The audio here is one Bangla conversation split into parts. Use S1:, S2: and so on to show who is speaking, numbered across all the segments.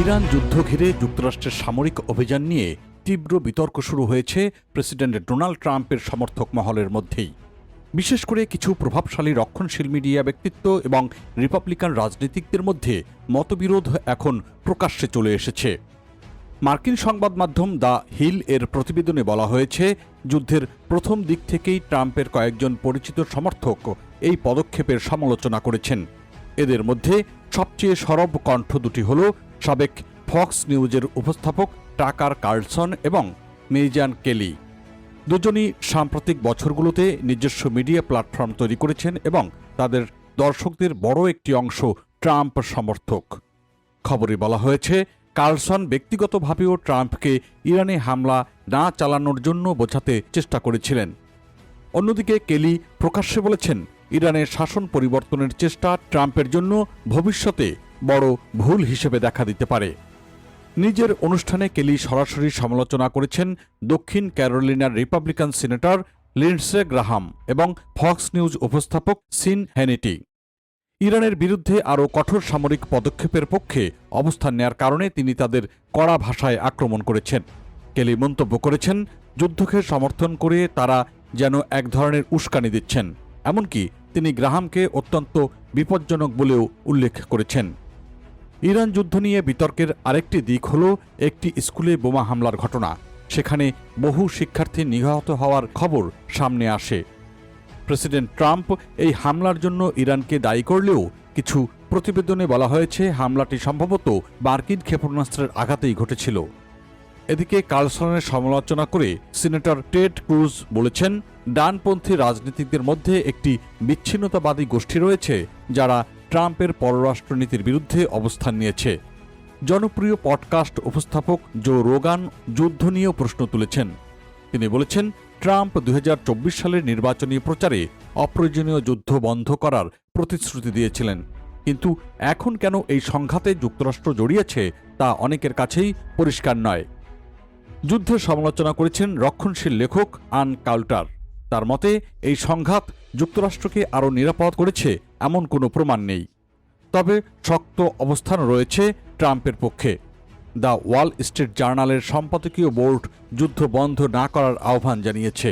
S1: ইরান যুদ্ধ ঘিরে যুক্তরাষ্ট্রের সামরিক অভিযান নিয়ে তীব্র বিতর্ক শুরু হয়েছে প্রেসিডেন্ট ডোনাল্ড ট্রাম্পের সমর্থক মহলের মধ্যেই। বিশেষ করে কিছু প্রভাবশালী রক্ষণশীল মিডিয়া ব্যক্তিত্ব এবং রিপাবলিকান রাজনীতিকদের মধ্যে মতবিরোধ এখন প্রকাশ্যে চলে এসেছে। মার্কিন সংবাদ মাধ্যম দ্য হিল এর প্রতিবেদনে বলা হয়েছে, যুদ্ধের প্রথম দিক থেকেই ট্রাম্পের কয়েকজন পরিচিত সমর্থক এই পদক্ষেপের সমালোচনা করেছেন। এদের মধ্যে সবচেয়ে সরব কণ্ঠ দুটি হল সাবেক ফক্স নিউজের উপস্থাপক টাকার কার্লসন এবং মেজান কেলি। দুজনই সাম্প্রতিক বছরগুলোতে নিজস্ব মিডিয়া প্ল্যাটফর্ম তৈরি করেছেন এবং তাদের দর্শকদের বড় একটি অংশ ট্রাম্প সমর্থক। খবরে বলা হয়েছে, কার্লসন ব্যক্তিগতভাবেও ট্রাম্পকে ইরানে হামলা না চালানোর জন্য বোঝাতে চেষ্টা করেছিলেন। অন্যদিকে কেলি প্রকাশ্যে বলেছেন, ইরানের শাসন পরিবর্তনের চেষ্টা ট্রাম্পের জন্য ভবিষ্যতে বড় ভুল হিসেবে দেখা দিতে পারে। নিজের অনুষ্ঠানে কেলি সরাসরি সমালোচনা করেছেন দক্ষিণ ক্যারোলিনার রিপাবলিকান সিনেটর লিন্ডসে গ্রাহাম এবং ফক্স নিউজ উপস্থাপক সিন হ্যানিটি। ইরানের বিরুদ্ধে আরও কঠোর সামরিক পদক্ষেপের পক্ষে অবস্থান নেয়ার কারণে তিনি তাদের কড়া ভাষায় আক্রমণ করেছেন। কেলি মন্তব্য করেছেন, যুদ্ধকে সমর্থন করে তারা যেন এক ধরনের উস্কানি দিচ্ছেন। এমনকি তিনি গ্রাহামকে অত্যন্ত বিপজ্জনক বলেও উল্লেখ করেছেন। ইরান যুদ্ধ নিয়ে বিতর্কের আরেকটি দিক হল একটি স্কুলে বোমা হামলার ঘটনা। সেখানে বহু শিক্ষার্থী নিহত হওয়ার খবর সামনে আসে। প্রেসিডেন্ট ট্রাম্প এই হামলার জন্য ইরানকে দায়ী করলেও কিছু প্রতিবেদনে বলা হয়েছে হামলাটি সম্ভবত মার্কিন ক্ষেপণাস্ত্রের আঘাতেই ঘটেছিল। এদিকে কার্লসনের সমালোচনা করে সিনেটর টেড ক্রুজ বলেছেন, ডানপন্থী রাজনীতিকদের মধ্যে একটি বিচ্ছিন্নতাবাদী গোষ্ঠী রয়েছে যারা ট্রাম্পের পররাষ্ট্রনীতির বিরুদ্ধে অবস্থান নিয়েছে। জনপ্রিয় পডকাস্ট উপস্থাপক জো রোগান যুদ্ধ নিয়েও প্রশ্ন তুলেছেন। তিনি বলেছেন, ট্রাম্প 2024 সালের নির্বাচনী প্রচারে অপ্রয়োজনীয় যুদ্ধ বন্ধ করার প্রতিশ্রুতি দিয়েছিলেন, কিন্তু এখন কেন এই সংঘাতে যুক্তরাষ্ট্র জড়িয়েছে তা অনেকের কাছেই পরিষ্কার নয়। যুদ্ধের সমালোচনা করেছেন রক্ষণশীল লেখক আন কাউল্টার। তার মতে, এই সংঘাত যুক্তরাষ্ট্রকে আরও নিরাপদ করেছে এমন কোনো প্রমাণ নেই। তবে শক্ত অবস্থান রয়েছে ট্রাম্পের পক্ষে। দ্য ওয়াল স্ট্রিট জার্নালের সম্পাদকীয় বোর্ড যুদ্ধ বন্ধ না করার আহ্বান জানিয়েছে।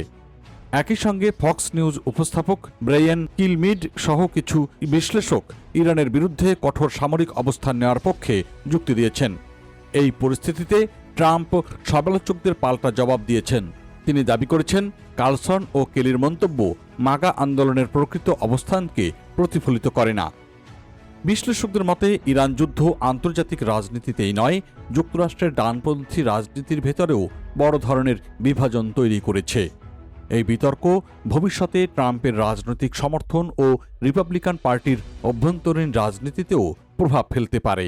S1: একই সঙ্গে ফক্স নিউজ উপস্থাপক ব্রায়ান কিলমিড সহ কিছু বিশ্লেষক ইরানের বিরুদ্ধে কঠোর সামরিক অবস্থান নেওয়ার পক্ষে যুক্তি দিয়েছেন। এই পরিস্থিতিতে ট্রাম্প সমালোচকদের পাল্টা জবাব দিয়েছেন। তিনি দাবি করেছেন, কার্লসন ও কেলির মন্তব্য মাগা আন্দোলনের প্রকৃত অবস্থানকে প্রতিফলিত করে না। বিশ্লেষকদের মতে, ইরান যুদ্ধ আন্তর্জাতিক রাজনীতিতেই নয়, যুক্তরাষ্ট্রের ডানপন্থী রাজনীতির ভেতরেও বড় ধরনের বিভাজন তৈরি করেছে। এই বিতর্ক ভবিষ্যতে ট্রাম্পের রাজনৈতিক সমর্থন ও রিপাবলিকান পার্টির অভ্যন্তরীণ রাজনীতিতেও প্রভাব ফেলতে পারে।